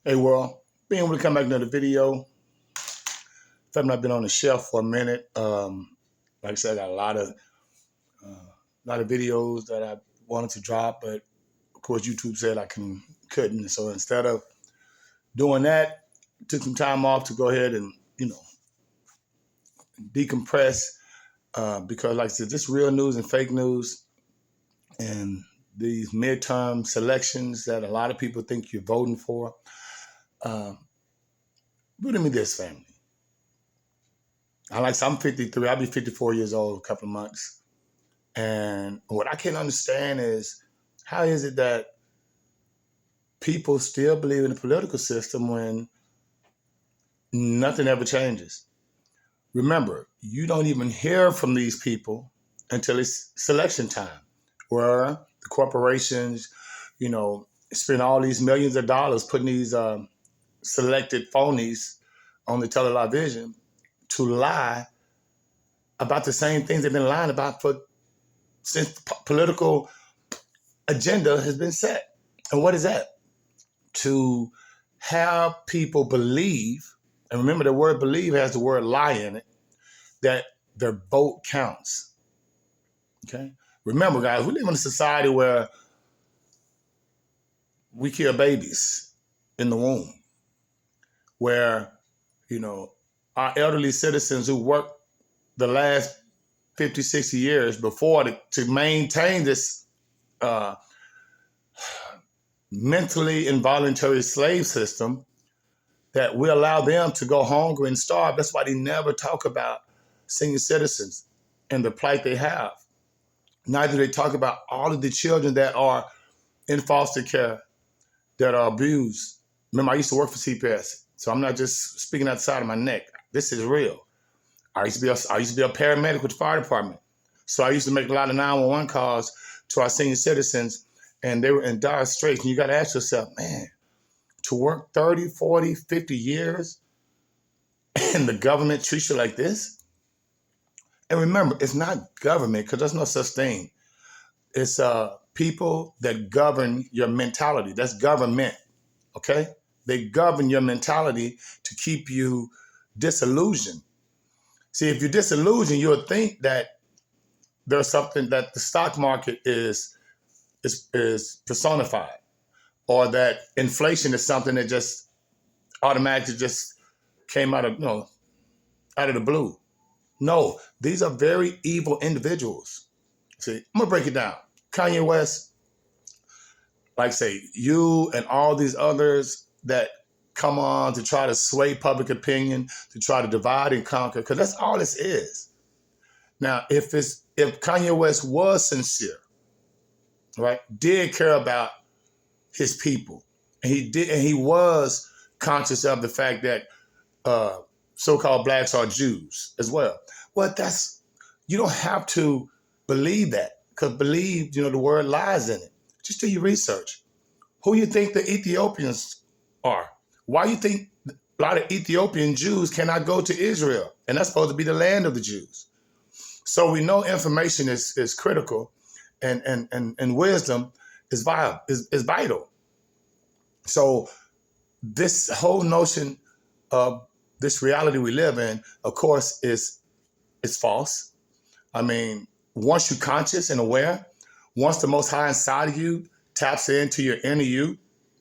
Hey, world. Being able to come back to another video. Something I've been on the shelf for a minute. Like I said, I got a lot of videos that I wanted to drop, but of course YouTube said I couldn't. So instead of doing that, took some time off to go ahead and decompress because, like I said, just real news and fake news and these midterm selections that a lot of people think you're voting for. Uh, Really me this, family. I'm 53. I'll be 54 years old in a couple of months. And what I can't understand is how is it that people still believe in the political system when nothing ever changes? Remember, you don't even hear from these people until it's selection time, where the corporations, spend all these millions of dollars putting these selected phonies on the television to lie about the same things they've been lying about for since the political agenda has been set. And what is that? To have people believe, and remember the word believe has the word lie in it, that their vote counts. Okay? Remember, guys, we live in a society where we kill babies in the womb, where, our elderly citizens who worked the last 50, 60 years before to maintain this mentally involuntary slave system, that we allow them to go hungry and starve. That's why they never talk about senior citizens and the plight they have. Neither do they talk about all of the children that are in foster care, that are abused. Remember, I used to work for CPS, so I'm not just speaking outside of my neck. This is real. I used to be a paramedic with the fire department. So I used to make a lot of 911 calls to our senior citizens, and they were in dire straits. And you got to ask yourself, man, to work 30, 40, 50 years and the government treats you like this? And remember, it's not government, because there's no such thing. It's people that govern your mentality. That's government, okay? They govern your mentality to keep you disillusioned. See, if you're disillusioned, you'll think that there's something that the stock market is personified, or that inflation is something that just automatically just came out of the blue. No, these are very evil individuals. See, I'm gonna break it down. Kanye West, like say, you and all these others that come on to try to sway public opinion, to try to divide and conquer, because that's all this is. Now, if Kanye West was sincere, right, did care about his people, and he was conscious of the fact that so-called blacks are Jews as well. Well, you don't have to believe that, because believe, the word lies in it. Just do your research. Who you think the Ethiopians are? Why you think a lot of Ethiopian Jews cannot go to Israel? And that's supposed to be the land of the Jews. So we know information is critical, and wisdom is vital. So this whole notion of this reality we live in, of course, is false. I mean, once you're conscious and aware, once the Most High inside of you taps into your inner you,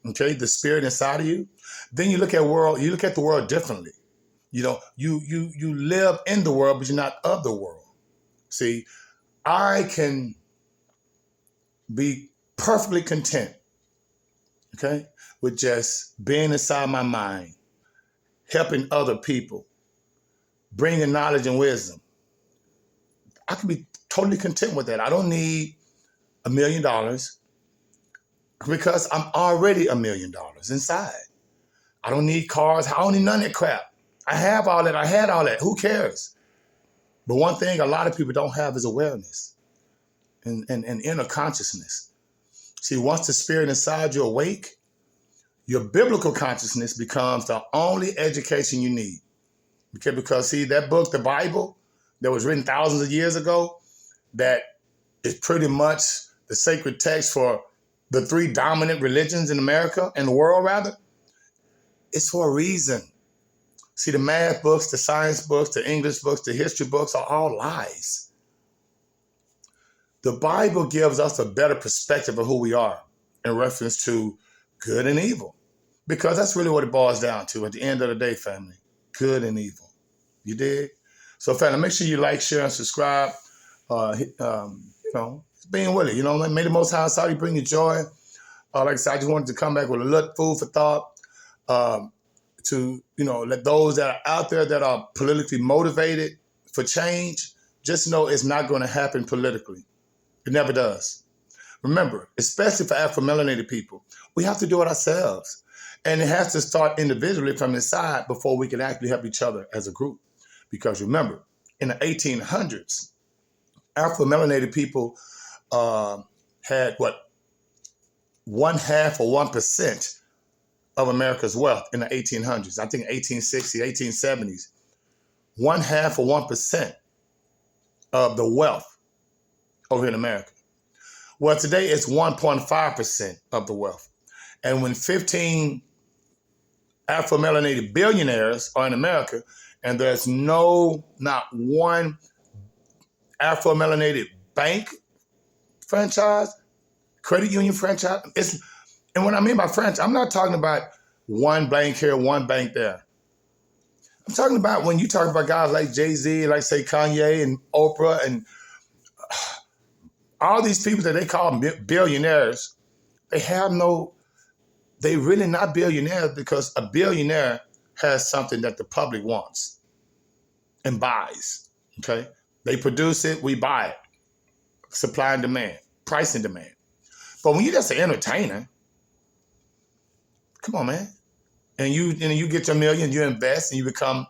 okay, the spirit inside of you, then you look at the world differently. You live in the world, but you're not of the world. See, I can be perfectly content, okay, with just being inside my mind, helping other people, bringing knowledge and wisdom. I can be totally content with that. I don't need $1 million, because I'm already $1 million inside. I don't need cars. I don't need none of that crap. I have all that. I had all that. Who cares? But one thing a lot of people don't have is awareness and inner consciousness. See, once the spirit inside you awake, your biblical consciousness becomes the only education you need. Because see, that book, the Bible, that was written thousands of years ago, that is pretty much the sacred text for the three dominant religions in America, and the world rather. It's for a reason. See, the math books, the science books, the English books, the history books are all lies. The Bible gives us a better perspective of who we are in reference to good and evil. Because that's really what it boils down to at the end of the day, family. Good and evil. You dig? So, family, make sure you like, share, and subscribe. Being with it. May the Most High Saudi bring you joy. Like I said, I just wanted to come back with a little food for thought to let those that are out there that are politically motivated for change just know it's not going to happen politically. It never does. Remember, especially for Afro-melanated people, we have to do it ourselves. And it has to start individually from inside before we can actually help each other as a group. Because remember, in the 1800s, Afro-melanated people had 1/2 or 1% of America's wealth in the 1800s. I think 1860s, 1870s. 1/2 or 1% of the wealth over in America. Well, today it's 1.5% of the wealth. And when 15 Afro-melanated billionaires are in America, and there's not one Afro-melanated bank franchise, credit union franchise. And what I mean by franchise, I'm not talking about one bank here, one bank there. I'm talking about when you talk about guys like Jay-Z, like say Kanye and Oprah and all these people that they call billionaires, they really not billionaires because a billionaire has something that the public wants and buys, okay? They produce it, we buy it. Supply and demand, price and demand. But when you're just an entertainer, come on, man. And you get your million, you invest, and you become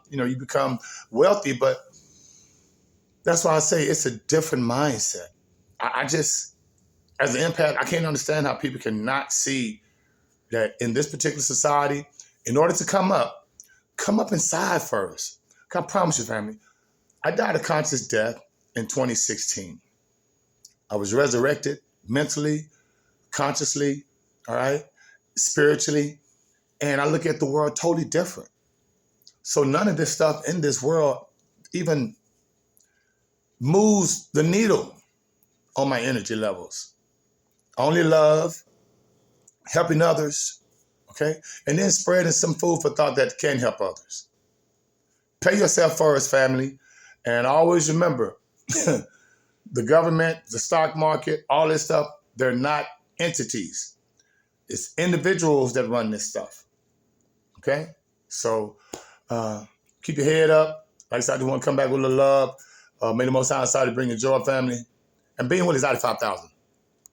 wealthy. But that's why I say it's a different mindset. I just, as an empath, I can't understand how people cannot see that in this particular society, in order to come up inside first. I promise you, family, I died a conscious death in 2016. I was resurrected mentally, consciously, all right, spiritually, and I look at the world totally different. So none of this stuff in this world even moves the needle on my energy levels. Only love, helping others, okay? And then spreading some food for thought that can help others. Pay yourself first, family. And always remember, the government, the stock market, all this stuff, they're not entities. It's individuals that run this stuff, okay? So keep your head up. Like I said, I just want to come back with a little love. May the Most High Saudi bring you joy, family. And being with is out of 5,000.